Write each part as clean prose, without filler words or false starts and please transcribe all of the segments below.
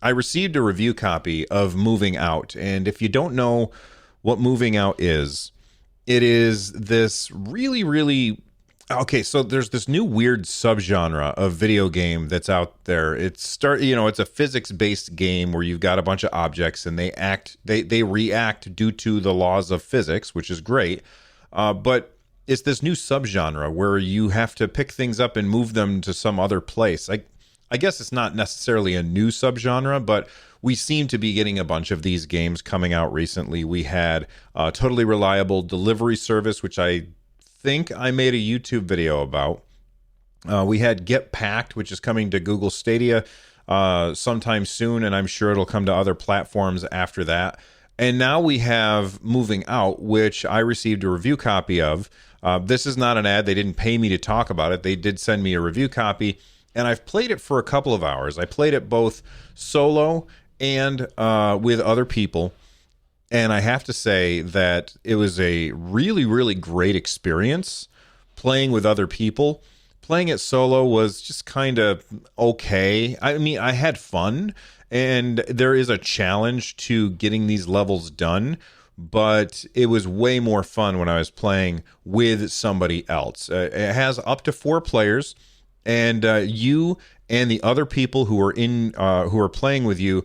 I received a review copy of Moving Out. And if you don't know what Moving Out is, it is this really, really. Okay, so there's this new weird subgenre of video game that's out there. It's a physics-based game where you've got a bunch of objects and they react due to the laws of physics, which is great. But it's this new subgenre where you have to pick things up and move them to some other place. I guess it's not necessarily a new subgenre, but we seem to be getting a bunch of these games coming out recently. We had Totally Reliable Delivery Service, which I think I made a YouTube video about. We had Get Packed, which is coming to Google Stadia sometime soon, and I'm sure it'll come to other platforms after that. And now we have Moving Out, which I received a review copy of. This is not an ad. They didn't pay me to talk about it. They did send me a review copy, and I've played it for a couple of hours. I played it both solo and with other people. And I have to say that it was a really, really great experience playing with other people. Playing it solo was just kind of okay. I mean, I had fun, and there is a challenge to getting these levels done, but it was way more fun when I was playing with somebody else. It has up to 4 players, and you and the other people who are playing with you.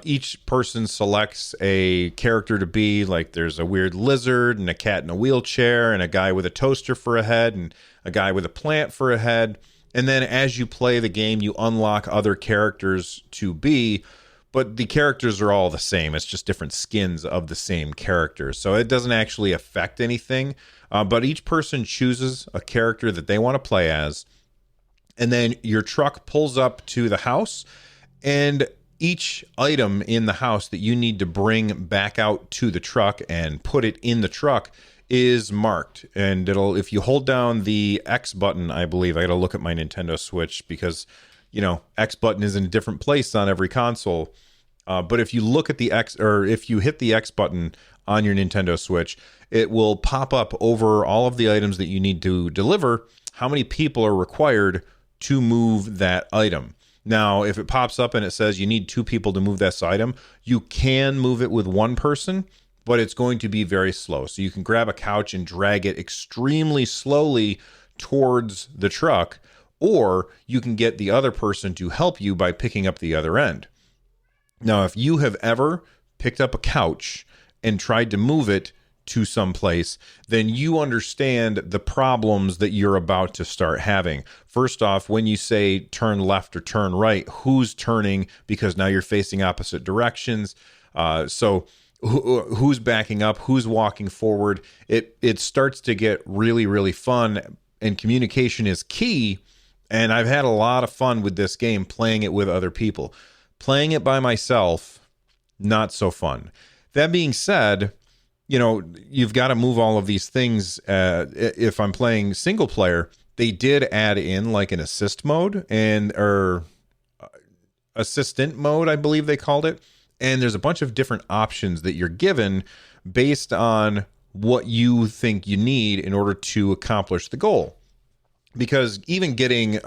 Each person selects a character to be. Like, there's a weird lizard and a cat in a wheelchair and a guy with a toaster for a head and a guy with a plant for a head. And then as you play the game, you unlock other characters to be, but the characters are all the same. It's just different skins of the same characters. So it doesn't actually affect anything. But each person chooses a character that they want to play as. And then your truck pulls up to the house, and each item in the house that you need to bring back out to the truck and put it in the truck is marked. And if you hold down the X button, I believe, I got to look at my Nintendo Switch because, X button is in a different place on every console. But if you look at the X, or if you hit the X button on your Nintendo Switch, it will pop up over all of the items that you need to deliver, how many people are required to move that item. Now, if it pops up and it says you need 2 people to move this item, you can move it with 1 person, but it's going to be very slow. So you can grab a couch and drag it extremely slowly towards the truck, or you can get the other person to help you by picking up the other end. Now, if you have ever picked up a couch and tried to move it to someplace, then you understand the problems that you're about to start having. First off, when you say turn left or turn right, who's turning? Because now you're facing opposite directions. So who's backing up? Who's walking forward? It starts to get really, really fun, and communication is key. And I've had a lot of fun with this game playing it with other people. Playing it by myself, not so fun. That being said, you've got to move all of these things. If I'm playing single player, they did add in like an assist mode or assistant mode, I believe they called it. And there's a bunch of different options that you're given based on what you think you need in order to accomplish the goal. Because even getting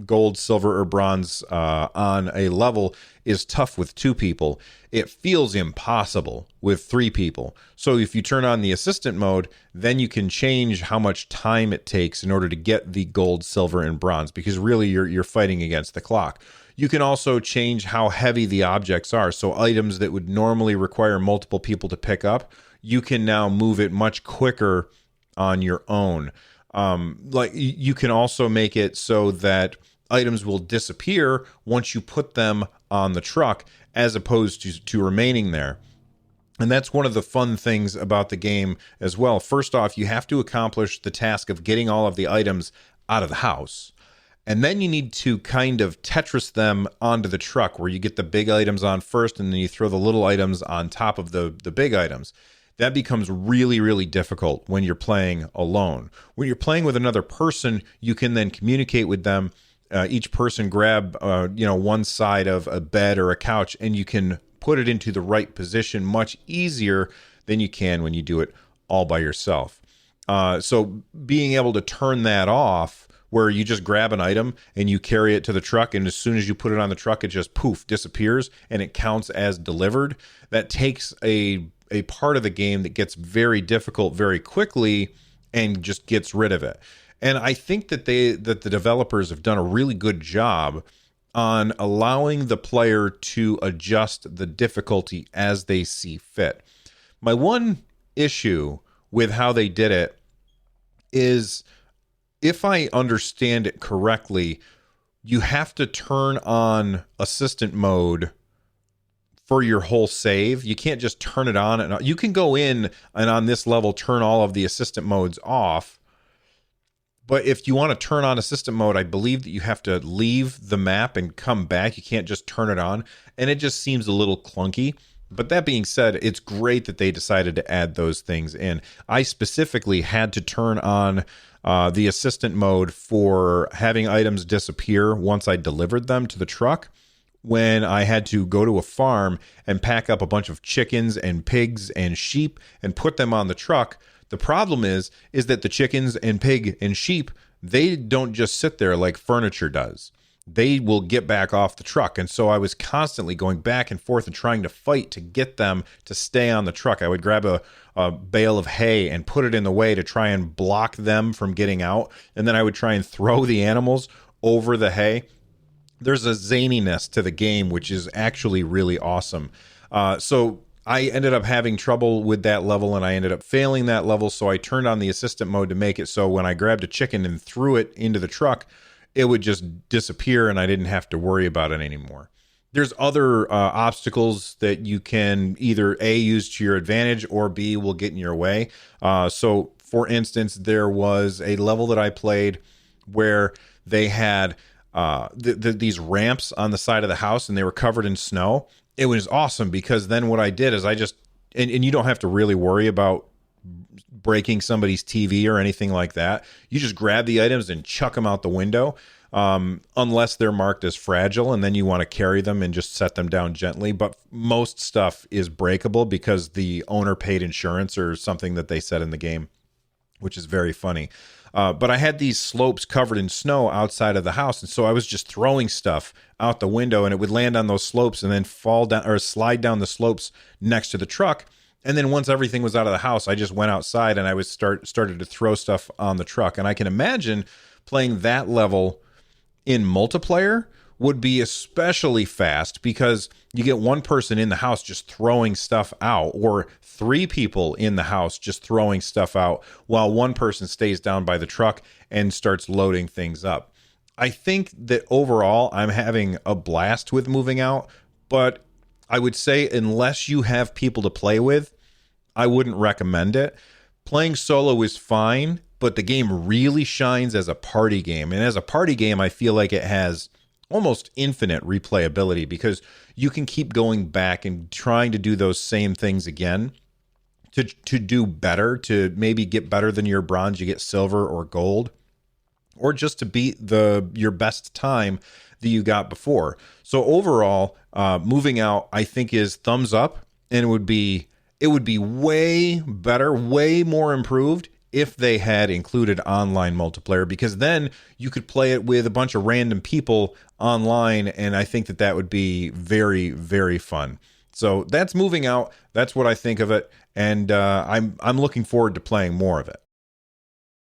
gold, silver, or bronze on a level is tough with 2 people. It feels impossible with 3 people. So if you turn on the assistant mode, then you can change how much time it takes in order to get the gold, silver, and bronze, because really you're fighting against the clock. You can also change how heavy the objects are. So items that would normally require multiple people to pick up, you can now move it much quicker on your own. Like you can also make it so that items will disappear once you put them on the truck, as opposed to remaining there. And that's one of the fun things about the game as well. First off, you have to accomplish the task of getting all of the items out of the house. And then you need to kind of Tetris them onto the truck, where you get the big items on first, and then you throw the little items on top of the big items. That becomes really, really difficult when you're playing alone. When you're playing with another person, you can then communicate with them. Each person grab, one side of a bed or a couch, and you can put it into the right position much easier than you can when you do it all by yourself. So being able to turn that off where you just grab an item and you carry it to the truck, and as soon as you put it on the truck, it just poof disappears and it counts as delivered. That takes a part of the game that gets very difficult very quickly and just gets rid of it. And I think that the developers have done a really good job on allowing the player to adjust the difficulty as they see fit. My one issue with how they did it is, if I understand it correctly, you have to turn on assistant mode for your whole save. You can't just turn it on and you can go in and on this level turn all of the assistant modes off. But if you want to turn on assistant mode, I believe that you have to leave the map and come back. You can't just turn it on, and it just seems a little clunky. But that being said, it's great that they decided to add those things in. I specifically had to turn on the assistant mode for having items disappear once I delivered them to the truck, when I had to go to a farm and pack up a bunch of chickens and pigs and sheep and put them on the truck. The problem is that the chickens and pig and sheep, they don't just sit there like furniture does. They will get back off the truck. And so I was constantly going back and forth and trying to fight to get them to stay on the truck. I would grab a bale of hay and put it in the way to try and block them from getting out. And then I would try and throw the animals over the hay. There's a zaniness to the game, which is actually really awesome. So I ended up having trouble with that level, and I ended up failing that level. So I turned on the assistant mode to make it so when I grabbed a chicken and threw it into the truck, it would just disappear and I didn't have to worry about it anymore. There's other obstacles that you can either A, use to your advantage, or B, will get in your way. So for instance, there was a level that I played where they had these ramps on the side of the house and they were covered in snow. It was awesome because then what I did is I just, and you don't have to really worry about breaking somebody's TV or anything like that. You just grab the items and chuck them out the window, unless they're marked as fragile, and then you want to carry them and just set them down gently. But most stuff is breakable because the owner paid insurance or something that they said in the game, which is very funny. But I had these slopes covered in snow outside of the house, and so I was just throwing stuff out the window, and it would land on those slopes and then fall down or slide down the slopes next to the truck. And then once everything was out of the house, I just went outside and I was started to throw stuff on the truck. And I can imagine playing that level in multiplayer would be especially fast because you get one person in the house just throwing stuff out, or three people in the house just throwing stuff out while one person stays down by the truck and starts loading things up. I think that overall I'm having a blast with moving out, but I would say unless you have people to play with, I wouldn't recommend it. Playing solo is fine, but the game really shines as a party game. And as a party game, I feel like it has almost infinite replayability because you can keep going back and trying to do those same things again to do better, to maybe get better than your bronze, you get silver or gold, or just to beat your best time that you got before. So overall, moving out, I think, is thumbs up, and it would be way better, way more improved if they had included online multiplayer, because then you could play it with a bunch of random people online, and I think that would be very, very fun. So that's moving out. That's what I think of it, and I'm looking forward to playing more of it.